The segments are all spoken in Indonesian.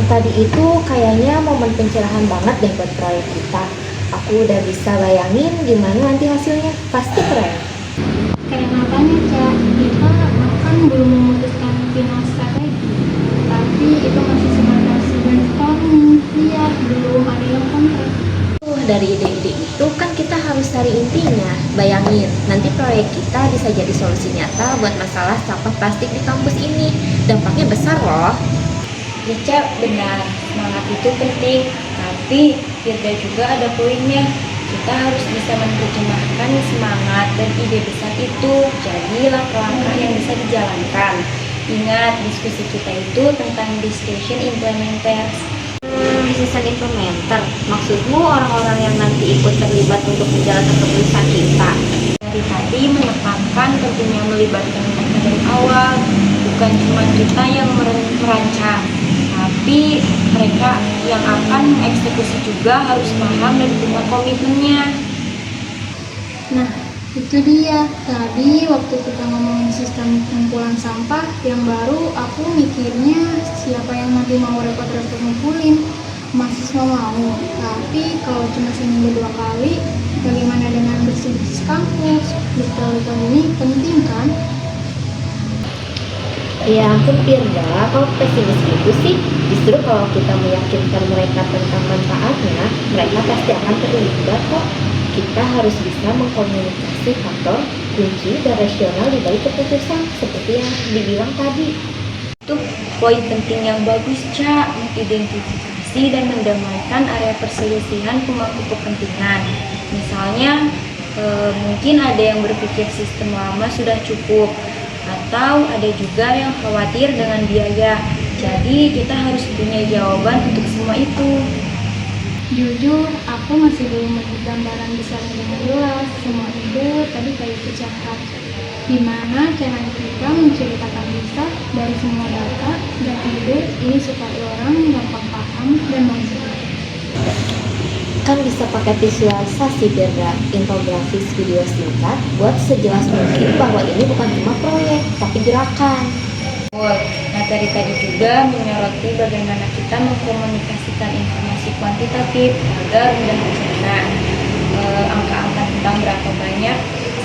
Tadi itu kayaknya momen pencerahan banget deh buat proyek kita. Aku udah bisa bayangin gimana nanti hasilnya. Pasti keren. Kayak makanya Cak, kita bahkan belum memutuskan final strategi, tapi itu masih sebatas brainstorming. Lihat, belum ada yang konkret. Dari ide-ide itu kan kita harus cari intinya. Bayangin, nanti proyek kita bisa jadi solusi nyata buat masalah sampah plastik di kampus ini. Dampaknya besar loh. Ya Cak, benar, semangat itu penting, tapi Firda juga ada poinnya. Kita harus bisa menerjemahkan semangat dan ide besar itu jadi langkah-langkah yang bisa dijalankan. Ingat, diskusi kita itu tentang discussion implementers. Decision implementer, maksudmu orang-orang yang nanti ikut terlibat untuk menjalankan keputusan kita. Dari tadi menekankan pentingnya melibatkan mereka dari awal, bukan cuma kita yang merancang, tapi mereka yang akan mengeksekusi juga harus paham dan punya komitmennya. Nah, itu dia. Tadi waktu kita ngomongin sistem pengumpulan sampah yang baru, aku mikirnya siapa yang nanti mau repot-repot ngumpulin. Mahasiswa mau, tapi kalau cuma seminggu 2 kali, bagaimana dengan bersih-bersih kampus? Betul-betul ini penting kan? Ya ampun Firda, kalau pesimis gitu sih. Justru kalau kita meyakinkan mereka tentang manfaatnya, mereka pasti akan terlibat kok. Kita harus bisa mengkomunikasi faktor kunci dan rasional di balik keputusan seperti yang dibilang tadi. Itu poin penting yang bagus Cak, mengidentifikasi dan mendamaikan area perselisihan pemangku kepentingan. Misalnya, mungkin ada yang berpikir sistem lama sudah cukup, atau ada juga yang khawatir dengan biaya. Jadi kita harus punya jawaban untuk semua itu. Jujur, aku masih belum melihat gambaran besarnya dengan jelas. Semua ide tadi kayak kecakap. Gimana cara kita menceritakan kisah dari semua data dan ide ini supaya orang gampang paham dan mengerti. Kan bisa pakai visualisasi Firda, infografis video singkat buat sejelas mungkin bahwa ini bukan cuma proyek, tapi gerakan. Materi tadi juga menyoroti bagaimana kita mengkomunikasikan informasi kuantitatif agar mudah dicerna. Angka-angka tentang berapa banyak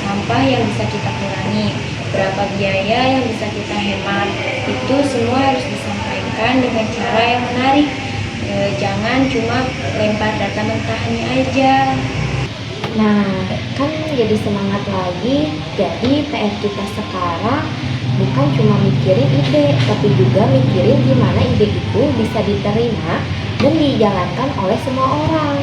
sampah yang bisa kita kurangi, berapa biaya yang bisa kita hemat, itu semua harus disampaikan dengan cara yang menarik. Jangan cuma lempar data mentahnya aja. Nah, kan jadi semangat lagi. Jadi PR kita sekarang bukan cuma mikirin ide, tapi juga mikirin gimana ide itu bisa diterima dan dijalankan oleh semua orang.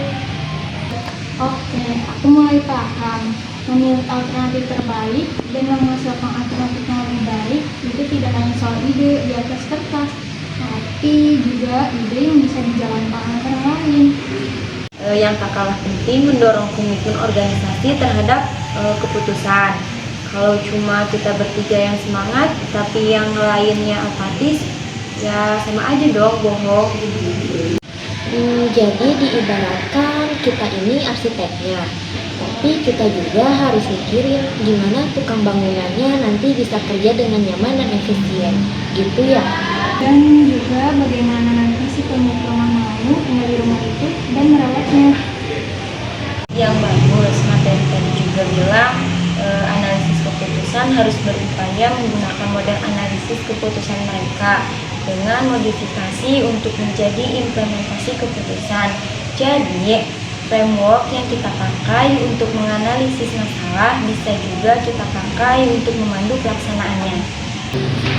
Oke, aku mulai paham. Memilih alternatif terbaik dan menghasilkan alternatif yang lebih baik itu tidak hanya soal ide di atas kertas, tapi juga ide yang bisa dijalankan oleh orang lain. Yang tak kalah penting mendorong komitmen organisasi terhadap keputusan. Kalau cuma kita bertiga yang semangat, tapi yang lainnya apatis, ya sama aja dong bohong. Jadi diibaratkan kita ini arsiteknya, tapi kita juga harus mikirin gimana tukang bangunannya nanti bisa kerja dengan nyaman dan efisien, gitu ya. Dan juga bagaimana nanti si pemilik rumah mau tinggal di rumah itu dan merawatnya. Yang bagus, materi tadi juga bilang analisis keputusan harus berupaya menggunakan model analisis keputusan mereka. dengan modifikasi untuk menjadi implementasi keputusan. Jadi, framework yang kita pakai untuk menganalisis masalah bisa juga kita pakai untuk memandu pelaksanaannya.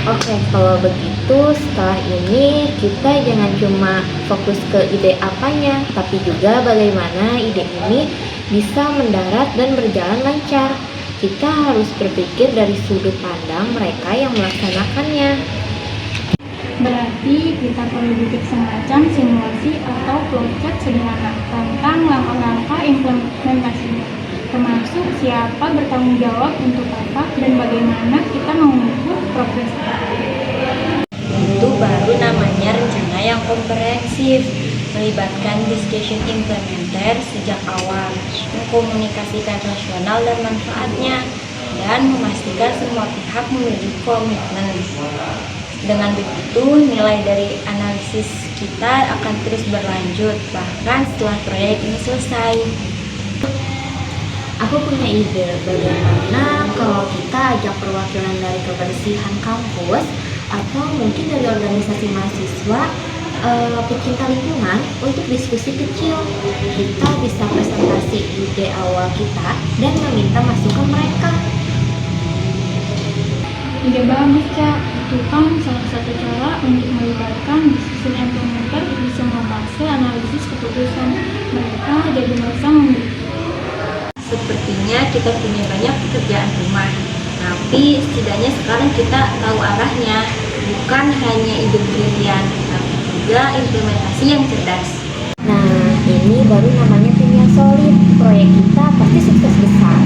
Oke, kalau begitu setelah ini kita jangan cuma fokus ke ide apanya, tapi juga bagaimana ide ini bisa mendarat dan berjalan lancar. Kita harus berpikir dari sudut pandang mereka yang melaksanakannya. Berarti kita perlu bikin semacam simulasi atau flowchart sederhana tentang langkah-langkah implementasinya, termasuk siapa bertanggung jawab untuk apa dan bagaimana kita mengukur progresnya. Itu baru namanya rencana yang komprehensif, melibatkan discussion implementer sejak awal, mengkomunikasikan rasional dan manfaatnya, dan memastikan semua pihak memiliki komitmen. Dengan begitu, nilai dari analisis kita akan terus berlanjut, bahkan setelah proyek ini selesai. Aku punya ide, bagaimana kalau kita ajak perwakilan dari kebersihan kampus atau mungkin dari organisasi mahasiswa pecinta lingkungan untuk diskusi kecil. Kita bisa presentasi ide awal kita dan meminta masukan mereka. Ide bagus, Kak. Itu kan salah satu cara untuk melibatkan decision implementer di semua fase analisis keputusan. Mereka jadi merasa memiliki. Sepertinya kita punya banyak pekerjaan rumah, tapi setidaknya sekarang kita tahu arahnya, bukan hanya ide brilian, tapi juga implementasi yang cerdas. Nah, ini baru namanya tim yang solid. Proyek kita pasti sukses besar.